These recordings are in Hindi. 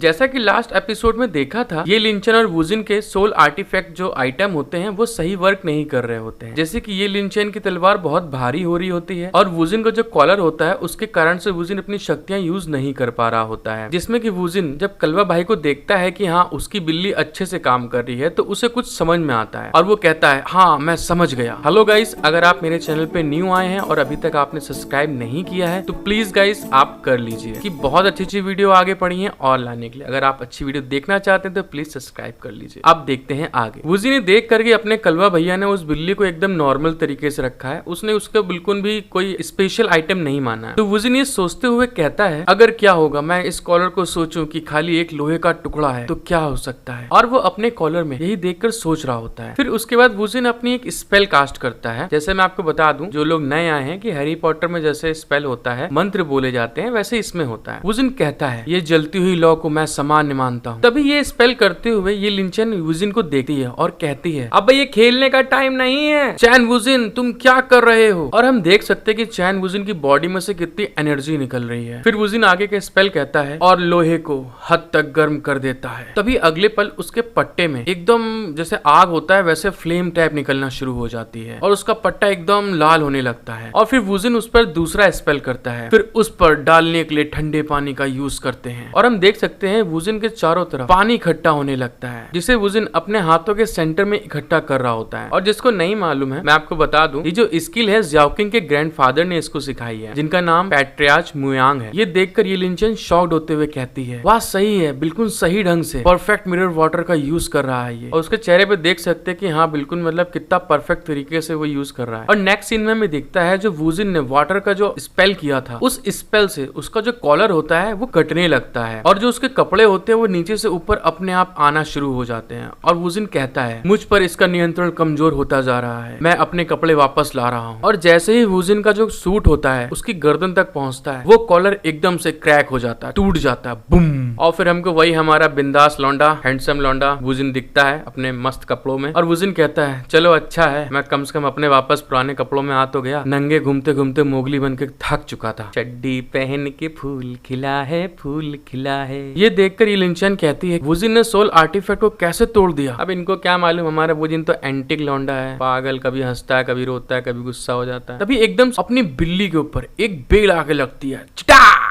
जैसा कि लास्ट एपिसोड में देखा था, ये लिंचन और वुजिन के सोल आर्टिफैक्ट जो आइटम होते हैं वो सही वर्क नहीं कर रहे होते हैं। जैसे कि ये लिंचन की तलवार बहुत भारी हो रही होती है और वुजिन का जो कॉलर होता है उसके कारण से वुजिन अपनी शक्तियां यूज नहीं कर पा रहा होता है। जिसमें कि वुजिन जब कलवा भाई को देखता है कि हाँ उसकी बिल्ली अच्छे से काम कर रही है तो उसे कुछ समझ में आता है और वो कहता है हाँ मैं समझ गया। हेलो गाइस, अगर आप मेरे चैनल पे न्यू आए हैं और अभी तक आपने सब्सक्राइब नहीं किया है तो प्लीज गाइस आप कर लीजिए कि बहुत अच्छी वीडियो आगे पड़ी है और लाने के लिए। अगर आप अच्छी वीडियो देखना चाहते हैं तो प्लीज सब्सक्राइब कर लीजिए। अब देखते हैं आगे। वुजी ने देख करके अपने कलवा भैया ने उस बिल्ली को एकदम नॉर्मल तरीके से रखा है, उसने उसका बिल्कुल भी कोई स्पेशल आइटम नहीं माना है। तो वुजी ने सोचते हुए कहता है अगर क्या होगा मैं इस कॉलर को सोचूं कि खाली एक लोहे का टुकड़ा है तो क्या हो सकता है, और वो अपने कॉलर में यही देखकर सोच रहा होता है। फिर उसके बाद वुजी ने अपनी एक स्पेल कास्ट करता है। जैसे मैं आपको बता दूं जो लोग नए आए हैं कि हैरी पॉटर में जैसे स्पेल होता है मंत्र बोले जाते हैं वैसे इसमें होता है। वुजिन कहता है ये जलती हुई लौ को मैं सामान्य मानता हूँ। तभी ये स्पेल करते हुए ये लिंचन वुजिन को देखती है और कहती है अब ये खेलने का टाइम नहीं है, चैन वुजिन तुम क्या कर रहे हो। और हम देख सकते हैं कि चैन वुजिन की बॉडी में से कितनी एनर्जी निकल रही है। फिर वुजिन आगे के स्पेल कहता है और लोहे को हद तक गर्म कर देता है। तभी अगले पल उसके पट्टे में एकदम जैसे आग होता है वैसे फ्लेम टाइप निकलना शुरू हो जाती है और उसका पट्टा एकदम लाल होने लगता है। और फिर वुजिन उस पर दूसरा स्पेल करता है, फिर उस पर डालने के लिए ठंडे पानी का यूज करते हैं और हम देख सकते हैं वुजिन के चारों तरफ पानी इकट्ठा होने लगता है जिसे वुजिन अपने हाथों के सेंटर में इकट्ठा कर रहा होता है। और जिसको नहीं मालूम है मैं आपको बता दूं, ये जो स्किल है ज़्याओकिंग के ग्रैंडफादर ने इसको सिखाई है जिनका नाम पैट्रियार्च मुयांग है। ये देखकर ये लिंचन शॉक्ड होते हुए कहती है वाह सही है, बिल्कुल सही ढंग से परफेक्ट मिरर वाटर का यूज कर रहा है ये। और उसके चेहरे पे देख सकते हैं कि हाँ बिल्कुल मतलब कितना परफेक्ट तरीके से वो यूज कर रहा है। और नेक्स्ट सीन में हमें दिखता है जो वुजिन ने वाटर का जो स्पेल किया था उस स्पेल से उसका जो कॉलर होता है वो कटने लगता है और जो उसके कपड़े होते हैं वो नीचे से ऊपर अपने आप आना शुरू हो जाते हैं। और वुजिन कहता है मुझ पर इसका नियंत्रण कमजोर होता जा रहा है, मैं अपने कपड़े वापस ला रहा हूँ। और जैसे ही वुजिन का जो सूट होता है उसकी गर्दन तक पहुंचता है वो कॉलर एकदम से क्रैक हो जाता है, टूट जाता है, बुम। और फिर हमको वही हमारा बिंदास लौंडा हैंडसम लौंडा वुजिन दिखता है अपने मस्त कपड़ों में। और वुजिन कहता है चलो अच्छा है मैं कम से कम अपने वापस पुराने कपड़ों में आ तो गया, नंगे घूमते घूमते मोगली बन के थक चुका था। चड्डी पहन के फूल खिला है, फूल खिला है। ये देखकर ये लिंचन कहती है वुजिन ने सोल आर्टिफैक्ट को कैसे तोड़ दिया। अब इनको क्या मालूम हमारा वुजिन तो एंटिक लौंडा है, पागल, कभी हंसता है कभी रोता है कभी गुस्सा हो जाता है। तभी एकदम अपनी बिल्ली के ऊपर एक बेल आके लगती है,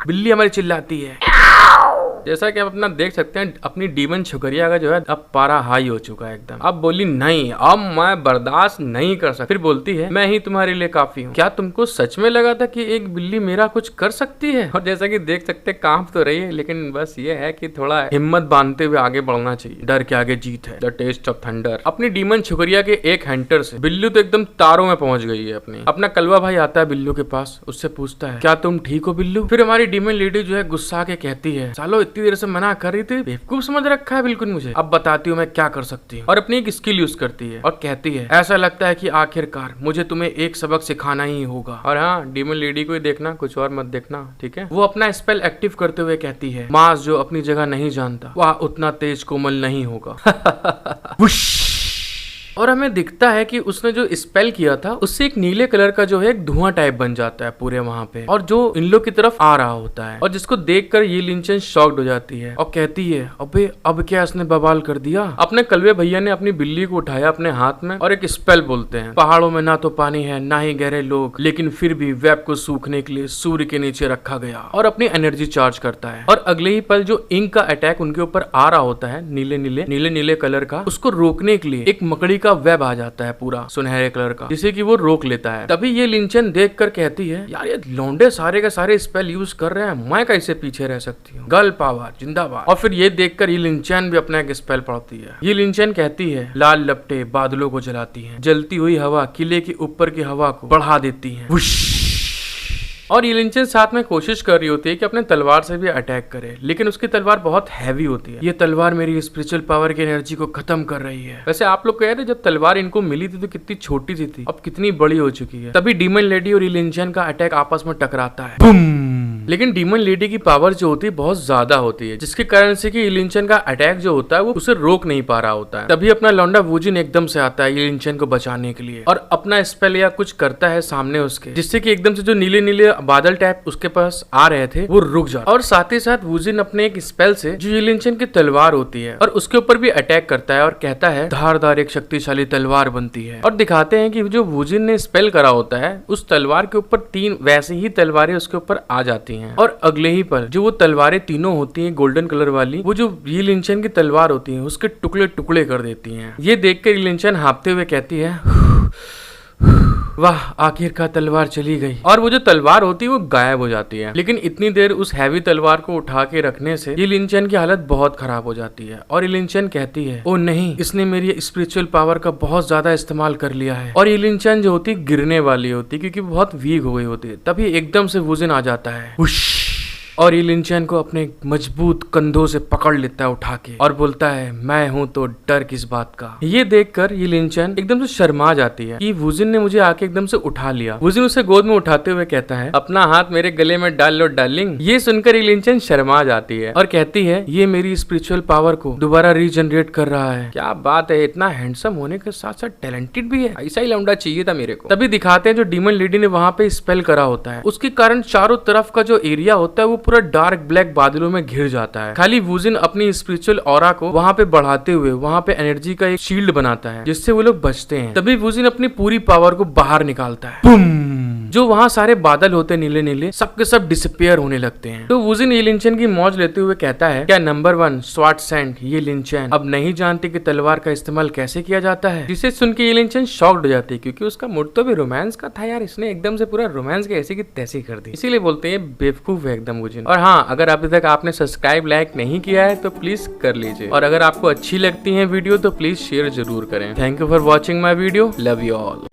बिल्ली हमारी चिल्लाती है। जैसा कि आप अपना देख सकते हैं अपनी डीमन छुकरिया का जो है अब पारा हाई हो चुका है एकदम। अब बोली नहीं अब मैं बर्दाश्त नहीं कर सकती। फिर बोलती है मैं ही तुम्हारे लिए काफी हूँ। क्या तुमको सच में लगा था कि एक बिल्ली मेरा कुछ कर सकती है। और जैसा कि देख सकते कांप तो रही है लेकिन बस ये है कि थोड़ा हिम्मत बांधते हुए आगे बढ़ना चाहिए, डर के आगे जीत है, द टेस्ट ऑफ थंडर। अपनी डीमन छुकरिया के एक हंटर से बिल्लू तो एकदम तारों में पहुंच गई है अपनी। अपना कलवा भाई आता है बिल्लू के पास, उससे पूछता है क्या तुम ठीक हो बिल्लू। फिर हमारी डीमन लेडी जो है गुस्सा के कहती है सालो इतनी देर से मना कर रही थी, बेवकूफ समझ रखा है बिल्कुल मुझे, अब बताती हूँ मैं क्या कर सकती हूँ। और अपनी एक स्किल यूज करती है और कहती है ऐसा लगता है कि आखिरकार मुझे तुम्हें एक सबक सिखाना ही होगा। और हाँ डीमन लेडी को ही देखना, कुछ और मत देखना, ठीक है। वो अपना स्पेल एक्टिव करते हुए कहती है मांस जो अपनी जगह नहीं जानता वह उतना तेज कोमल नहीं होगा। और हमें दिखता है कि उसने जो स्पेल किया था उससे एक नीले कलर का जो है एक धुआं टाइप बन जाता है पूरे वहां पे और जो इन लोग की तरफ आ रहा होता है। और जिसको देखकर ये लिंचन शॉक्ड हो जाती है और कहती है अबे अब क्या इसने बवाल कर दिया। अपने कलवे भैया ने अपनी बिल्ली को उठाया अपने हाथ में और एक स्पेल बोलते हैं पहाड़ों में ना तो पानी है ना ही गहरे लोग, लेकिन फिर भी वेब को सूखने के लिए सूर्य के नीचे रखा गया। और अपनी एनर्जी चार्ज करता है और अगले ही पल जो इंक का अटैक उनके ऊपर आ रहा होता है नीले नीले कलर का, उसको रोकने के लिए एक मकड़ी का वेब आ जाता है पूरा सुनहरे कलर का, जिसे कि वो रोक लेता है। तभी ये लिंचन देखकर कहती है यार ये लौंडे सारे के सारे स्पेल यूज कर रहे हैं, मैं कैसे पीछे रह सकती हूँ, गर्ल पावर जिंदाबाद। और फिर ये देखकर ये लिंचन भी अपना एक स्पेल पढ़ती है। ये लिंचन कहती है लाल लपटे बादलों को जलाती हैं, जलती हुई हवा किले के ऊपर की हवा को बढ़ा देती है। और ये लिंचन साथ में कोशिश कर रही होती है कि अपने तलवार से भी अटैक करे, लेकिन उसकी तलवार बहुत हैवी होती है। ये तलवार मेरी स्पिरिचुअल पावर की एनर्जी को खत्म कर रही है। वैसे आप लोग कह रहे जब तलवार इनको मिली थी तो कितनी छोटी सी थी, अब कितनी बड़ी हो चुकी है। तभी डीमन लेडी और ये लिंचन का अटैक आपस में टकराता है, बूम। लेकिन डीमन लेडी की पावर जो होती है बहुत ज्यादा होती है, जिसके कारण से कि लिंचन का अटैक जो होता है वो उसे रोक नहीं पा रहा होता है। तभी अपना लौंडा वुजिन एकदम से आता है लिंचन को बचाने के लिए और अपना स्पेल या कुछ करता है सामने उसके, जिससे कि एकदम से जो नीले नीले बादल टाइप उसके पास आ रहे थे वो रुक जाते। और साथ ही साथ वुजिन अपने एक स्पेल से जो लिंचन की तलवार होती है और उसके ऊपर भी अटैक करता है और कहता है धारदार एक शक्तिशाली तलवार बनती है। और दिखाते हैं कि जो वुजिन ने स्पेल करा होता है उस तलवार के ऊपर 3 वैसे ही तलवारें उसके ऊपर आ जाती हैं और अगले ही पल जो वो तलवारें तीनों होती हैं गोल्डन कलर वाली, वो जो ये लिंचन की तलवार होती है उसके टुकड़े टुकड़े कर देती हैं। ये देखकर लिंचन हाँफते हुए कहती है वाह आखिरकार तलवार चली गई। और वो जो तलवार होती है वो गायब हो जाती है। लेकिन इतनी देर उस हैवी तलवार को उठा के रखने से ये लिंचन की हालत बहुत खराब हो जाती है और ये लिंचन कहती है ओ नहीं, इसने मेरी स्पिरिचुअल पावर का बहुत ज्यादा इस्तेमाल कर लिया है। और ये लिंचन जो होती गिरने वाली होती क्योंकि बहुत वीक हो गई होती है। तभी एकदम से वुजिन आ जाता है और ये लिंचन को अपने मजबूत कंधों से पकड़ लेता है उठा के और बोलता है मैं हूं तो डर किस बात का। ये देखकर ये लिंचन एकदम से शर्मा जाती है कि वुजिन ने मुझे आके एकदम से उठा लिया। वुजिन उसे गोद में उठाते हुए कहता है अपना हाथ मेरे गले में डाल लो डार्लिंग। ये सुनकर ये लिंचन शर्मा जाती है और कहती है ये मेरी स्पिरिचुअल पावर को दोबारा रीजनरेट कर रहा है। क्या बात है, इतना हैंडसम होने के साथ साथ टैलेंटेड भी है, ऐसा ही लौंडा चाहिए था मेरे को। तभी दिखाते हैं जो डीमन लेडी ने वहां पे स्पेल करा होता है उसके कारण चारों तरफ का जो एरिया होता है वो पूरा डार्क ब्लैक बादलों में घिर जाता है। खाली वुजिन अपनी स्पिरिचुअल ऑरा को वहां पे बढ़ाते हुए वहां पे एनर्जी का एक शील्ड बनाता है जिससे वो लोग बचते हैं। तभी वुजिन अपनी पूरी पावर को बाहर निकालता है। जो वहां सारे बादल होते नीले नीले सबके सब डिसअपियर होने लगते हैं। तो वुजिन ये लिंचन की मौज लेते हुए कहता है क्या नंबर 1 स्वाट सैंड ये लिंचन अब नहीं जानती कि तलवार का इस्तेमाल कैसे किया जाता है। जिसे सुन के ये लिंचन शॉक्ड हो जाती है क्योंकि उसका मूड तो भी रोमांस का था यार, इसने एकदम से पूरा रोमांस के ऐसी की तैसी कर दी। इसीलिए बोलते हैं बेवकूफ है एकदम वुजिन। और हाँ, अगर अभी तक आपने सब्सक्राइब लाइक नहीं किया है तो प्लीज कर लीजिए और अगर आपको अच्छी लगती है वीडियो तो प्लीज शेयर जरूर करें। Thank you for watching my video, love you all.